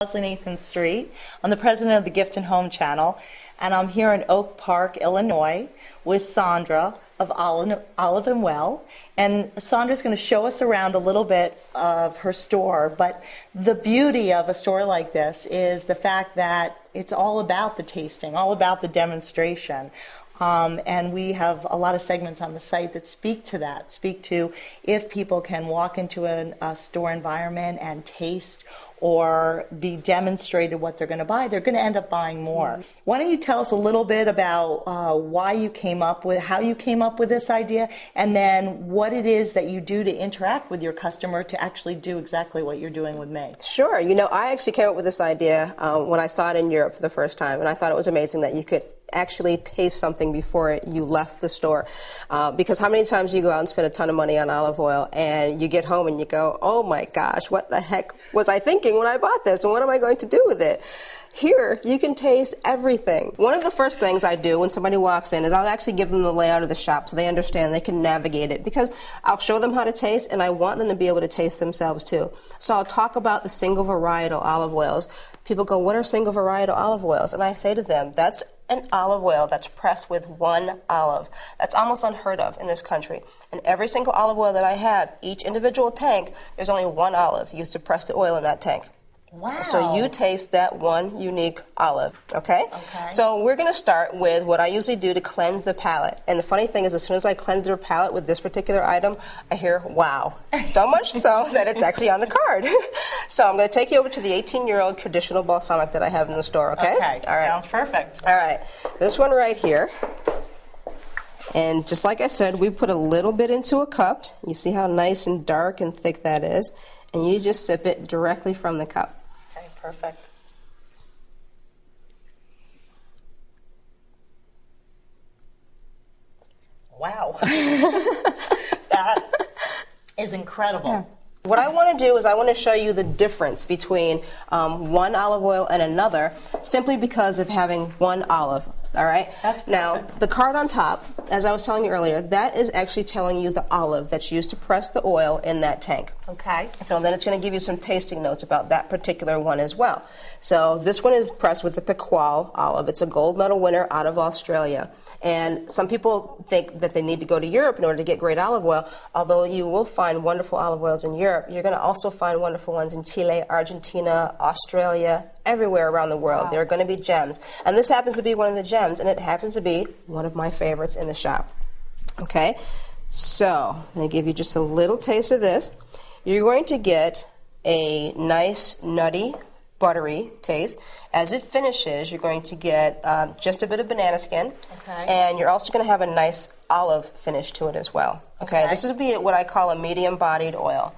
Nathan Street. I'm the president of the Gift and Home Channel, and I'm here in Oak Park, Illinois, with Sandra of Olive and Well. And Sandra's going to show us around a little bit of her store. But the beauty of a store like this is the fact that it's all about the tasting, all about the demonstration. And we have a lot of segments on the site that speak to that, speak to if people can walk into a store environment and taste or be demonstrated what they're going to buy, they're going to end up buying more. Mm-hmm. Why don't you tell us a little bit about why you came up with, how you came up with this idea, and then what it is that you do to interact with your customer to actually do exactly what you're doing with me. Sure. You know, I actually came up with this idea when I saw it in Europe for the first time, and I thought it was amazing that you could actually taste something before you left the store. Because how many times you go out and spend a ton of money on olive oil and you get home and you go, oh my gosh, what the heck was I thinking when I bought this, and what am I going to do with it? Here, you can taste everything. One of the first things I do when somebody walks in is I'll actually give them the layout of the shop so they understand they can navigate it, because I'll show them how to taste and I want them to be able to taste themselves too. So I'll talk about the single varietal olive oils. People go, what are single varietal olive oils? And I say to them, that's an olive oil that's pressed with one olive. That's almost unheard of in this country. And every single olive oil that I have, each individual tank, there's only one olive used to press the oil in that tank. Wow. So you taste that one unique olive, okay? Okay. So we're going to start with what I usually do to cleanse the palate. And the funny thing is, as soon as I cleanse their palate with this particular item, I hear, wow. So much so that it's actually on the card. So I'm going to take you over to the 18-year-old traditional balsamic that I have in the store, okay? Okay. All right. Sounds perfect. All right. This one right here. And just like I said, we put a little bit into a cup. You see how nice and dark and thick that is? And you just sip it directly from the cup. Perfect. Wow. That is incredible. Yeah. What I want to do is I want to show you the difference between one olive oil and another, simply because of having one olive. All right? Now, the card on top, as I was telling you earlier, that is actually telling you the olive that's used to press the oil in that tank. Okay. So then it's going to give you some tasting notes about that particular one as well. So this one is pressed with the Piqual olive. It's a gold medal winner out of Australia. And some people think that they need to go to Europe in order to get great olive oil. Although you will find wonderful olive oils in Europe, you're going to also find wonderful ones in Chile, Argentina, Australia, everywhere around the world. Wow. There are going to be gems. And this happens to be one of the gems, and it happens to be one of my favorites in the shop. Okay? So I'm going to give you just a little taste of this. You're going to get a nice, nutty, buttery taste. As it finishes, you're going to get just a bit of banana skin. Okay. And you're also going to have a nice olive finish to it as well. Okay? This would be what I call a medium-bodied oil.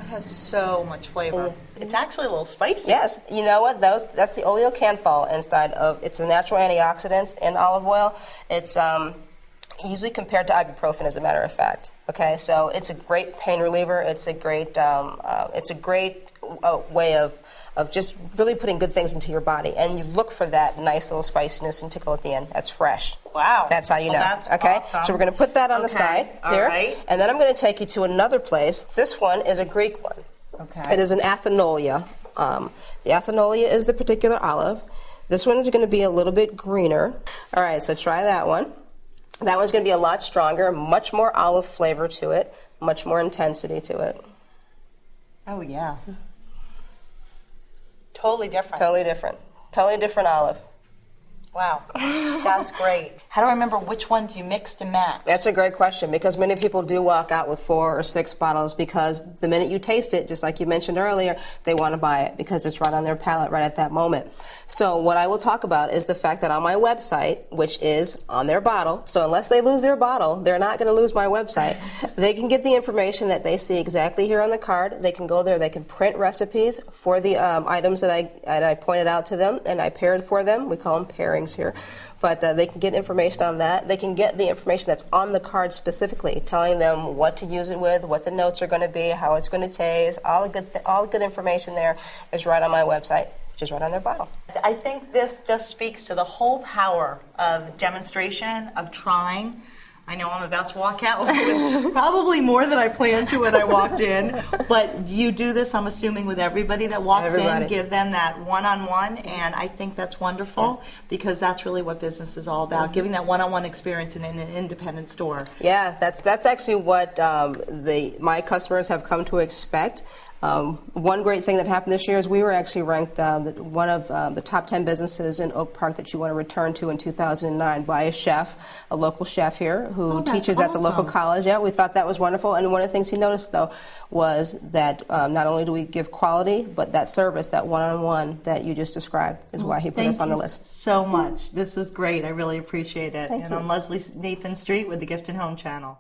It has so much flavor. It's actually a little spicy. Yes. You know what? That's the oleocanthal inside of. It's the natural antioxidants in olive oil. It's usually compared to ibuprofen, as a matter of fact. Okay, so it's a great pain reliever. It's a great way of just really putting good things into your body. And you look for that nice little spiciness and tickle at the end. That's fresh. Wow. That's how you know. That's okay? Awesome. So we're going to put that on the side here. All right. And then I'm going to take you to another place. This one is a Greek one. Okay. It is an Athenolia. The Athenolia is the particular olive. This one is going to be a little bit greener. All right, so try that one. That one's going to be a lot stronger, much more olive flavor to it, much more intensity to it. Oh, yeah. Totally different. Totally different. Totally different olive. Wow. That's great. How do I remember which ones you mixed and matched? That's a great question, because many people do walk out with 4 or 6 bottles, because the minute you taste it, just like you mentioned earlier, they want to buy it because it's right on their palate right at that moment. So what I will talk about is the fact that on my website, which is on their bottle, so unless they lose their bottle, they're not going to lose my website. They can get the information that they see exactly here on the card. They can go there. They can print recipes for the items that I pointed out to them, and I paired for them. We call them pairings here. But they can get information on that. They can get the information that's on the card specifically, telling them what to use it with, what the notes are going to be, how it's going to taste. All the good information there is right on my website, which is right on their bottle. I think this just speaks to the whole power of demonstration, of trying, I know I'm about to walk out with probably more than I planned to when I walked in. But you do this, I'm assuming, with everybody that walks in, give them that one-on-one, and I think that's wonderful because that's really what business is all about, giving that one-on-one experience in an independent store. Yeah, that's actually what my customers have come to expect. One great thing that happened this year is we were actually ranked one of the top 10 businesses in Oak Park that you want to return to in 2009 by a chef, a local chef here who teaches at the local college. Yeah, we thought that was wonderful. And one of the things he noticed, though, was that not only do we give quality, but that service, that one-on-one that you just described, is why he put us on the list. Thank you so much. This was great. I really appreciate it. Thank you. I'm Leslie Nathan Street with the Gift and Home Channel.